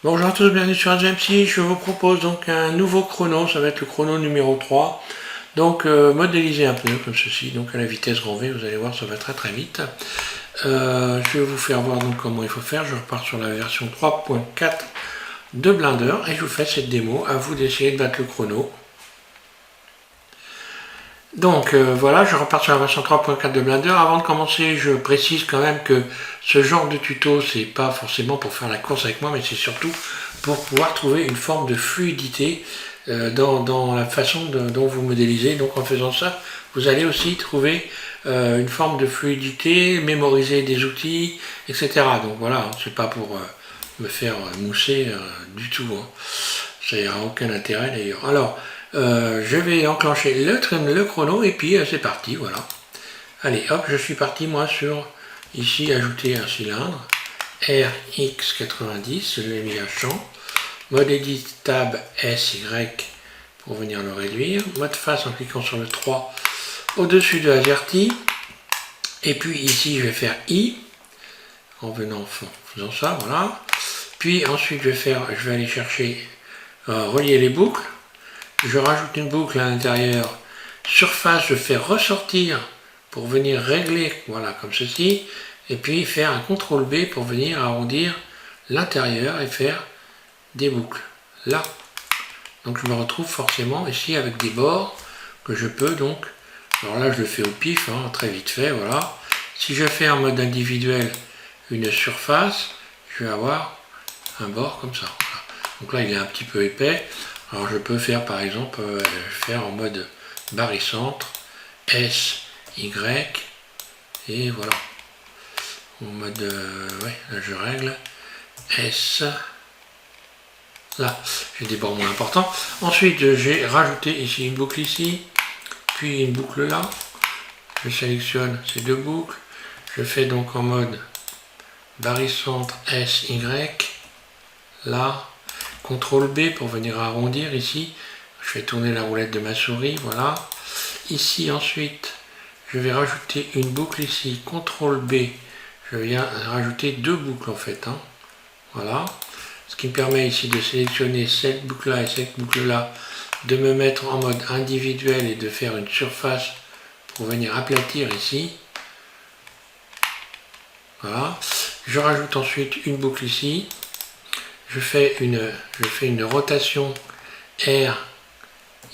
Bonjour à tous, bienvenue sur AdjMC. Je vous propose donc un nouveau chrono, ça va être le chrono numéro 3. Donc modéliser un pneu comme ceci, donc à la vitesse grand V, vous allez voir ça va très vite. Je vais vous faire voir donc comment il faut faire. Je repars sur la version 3.4 de Blender et je vous fais cette démo, à vous d'essayer de battre le chrono. Donc voilà, je repars sur la version 3.4 de Blender. Avant de commencer, je précise quand même que ce genre de tuto, c'est pas forcément pour faire la course avec moi, mais c'est surtout pour pouvoir trouver une forme de fluidité dans la façon dont vous modélisez. Donc en faisant ça, vous allez aussi trouver une forme de fluidité, mémoriser des outils, etc. Donc voilà, c'est pas pour me faire mousser du tout. Hein. Ça n'aura aucun intérêt d'ailleurs. Alors, je vais enclencher le chrono et puis c'est parti, voilà. Allez, hop, je suis parti moi sur, ici, ajouter un cylindre, RX90, je l'ai mis à champ, mode edit tab SY pour venir le réduire, mode face en cliquant sur le 3 au-dessus de AZERTY, et puis ici je vais faire I, en faisant ça, voilà. Puis ensuite je vais aller chercher, relier les boucles. Je rajoute une boucle à l'intérieur, surface, je fais ressortir pour venir régler, voilà, comme ceci, et puis faire un CTRL B pour venir arrondir l'intérieur et faire des boucles, là. Donc je me retrouve forcément ici avec des bords que je peux donc, alors là je le fais au pif, hein, très vite fait, voilà. Si je fais en mode individuel une surface, je vais avoir un bord comme ça. Voilà. Donc là il est un petit peu épais. Alors je peux faire par exemple, faire en mode barycentre, S, Y, et voilà. En mode, ouais, là je règle, S, là, j'ai des bords moins importants. Ensuite j'ai rajouté ici une boucle ici, puis une boucle là. Je sélectionne ces deux boucles, je fais donc en mode barycentre, S, Y, là. CTRL B pour venir arrondir ici. Je fais tourner la roulette de ma souris, voilà. Ici ensuite, je vais rajouter une boucle ici, CTRL B. Je viens rajouter deux boucles en fait. Hein. Voilà. Ce qui me permet ici de sélectionner cette boucle-là et cette boucle-là, de me mettre en mode individuel et de faire une surface pour venir aplatir ici. Voilà. Je rajoute ensuite une boucle ici. Je fais une rotation R,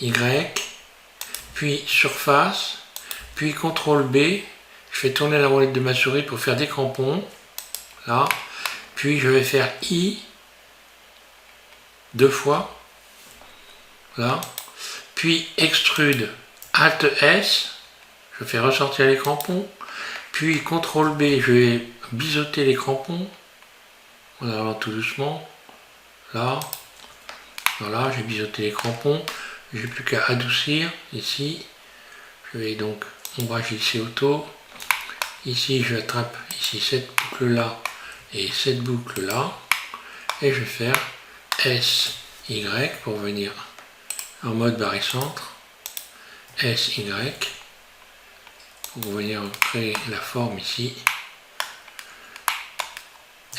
Y, puis surface, puis CTRL B, je fais tourner la roulette de ma souris pour faire des crampons, là, puis je vais faire I, deux fois, là, puis extrude, Alt S, je fais ressortir les crampons, puis CTRL B, je vais biseauter les crampons, voilà, tout doucement. Là, voilà, j'ai biseauté les crampons, j'ai plus qu'à adoucir ici. Je vais donc ombrage ici auto. Ici, je attrape ici cette boucle là et cette boucle là, et je vais faire S, Y pour venir en mode barycentre, S, Y pour venir créer la forme ici.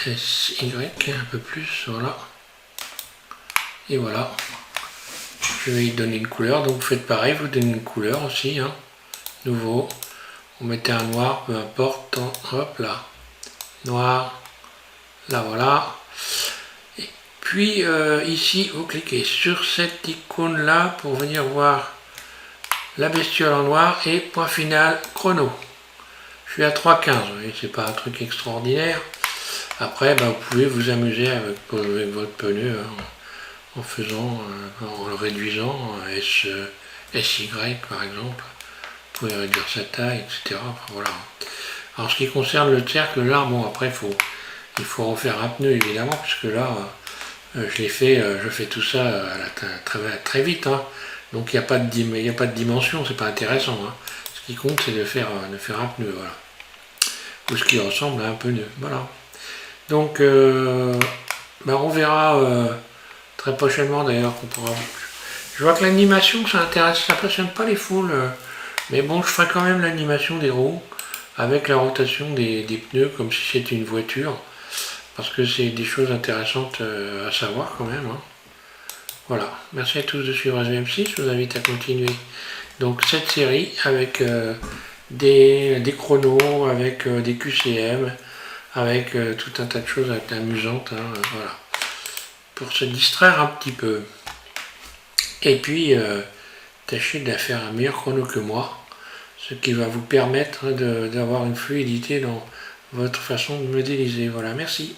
S, Y, un peu plus, voilà. Et voilà, je vais y donner une couleur, donc vous faites pareil, vous donnez une couleur aussi, hein. Nouveau, vous mettez un noir, peu importe, hop là, noir, là voilà. Et puis ici, vous cliquez sur cette icône là pour venir voir la bestiole en noir et point final, chrono. Je suis à 3.15, vous voyez, c'est pas un truc extraordinaire. Après, vous pouvez vous amuser avec votre pneu, hein. En faisant, en le réduisant, SY par exemple, vous pouvez réduire sa taille, etc. Enfin, voilà. Alors, en ce qui concerne le cercle, là, bon, après, il faut refaire un pneu, évidemment, puisque là, je fais tout ça très vite, hein. Donc, il n'y a pas de dimension, c'est pas intéressant, hein. Ce qui compte, c'est de faire un pneu, voilà. Ou ce qui ressemble à un pneu, voilà. Donc, on verra très prochainement d'ailleurs qu'on pourra. Je vois que l'animation ça impressionne pas les foules, mais bon je ferai quand même l'animation des roues avec la rotation des pneus comme si c'était une voiture. parce que c'est des choses intéressantes à savoir quand même. Hein. Voilà, merci à tous de suivre SVM6, je vous invite à continuer donc cette série avec des chronos, avec des QCM, avec tout un tas de choses amusantes, hein, voilà, pour se distraire un petit peu. Et puis, tâchez de faire un meilleur chrono que moi, ce qui va vous permettre d'avoir une fluidité dans votre façon de modéliser. Voilà, merci.